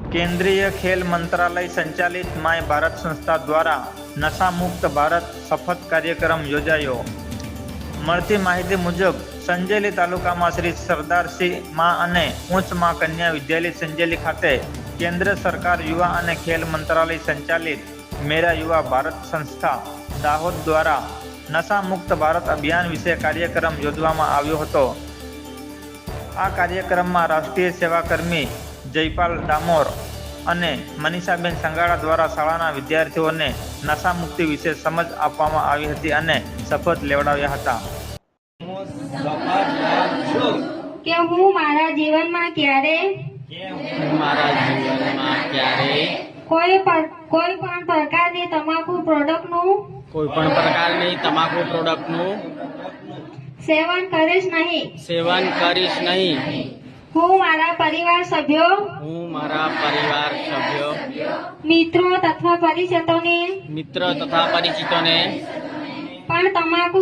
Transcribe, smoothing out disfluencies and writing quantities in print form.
केंद्रीय खेल मंत्रालय संचालित माय भारत संस्था द्वारा नशा मुक्त भारत शपथ कार्यक्रम योजायो। મળતી માહિતી મુજબ સંજેલી તાલુકામાં શ્રી સરદારસિંહ મા અને ઉચ્ચ મા કન્યા વિદ્યાલય સંજેલી ખાતે કેન્દ્ર સરકાર યુવા અને ખેલ મંત્રાલય સંચાલિત મેરા યુવા ભારત સંસ્થા દાહોદ દ્વારા નશા મુક્ત ભારત અભિયાન વિશે કાર્યક્રમ યોજવામાં આવ્યો હતો। આ કાર્યક્રમમાં રાષ્ટ્રીય સેવાકર્મી જયપાલ ડામોર અને મનીષાબેન સંગાડા દ્વારા શાળાના વિદ્યાર્થીઓને નશા મુક્તિ વિશે સમજ આપવામાં આવી હતી અને શપથ લેવડાવ્યા હતા। કે હું મારા જીવનમાં ક્યારે કોઈ પણ પ્રકારની તમાકુ પ્રોડક્ટનું સેવન કરીશ નહીં। હું મારા પરિવાર સભ્યો મિત્રો તથા પરિચિતોને પણ તમાકુ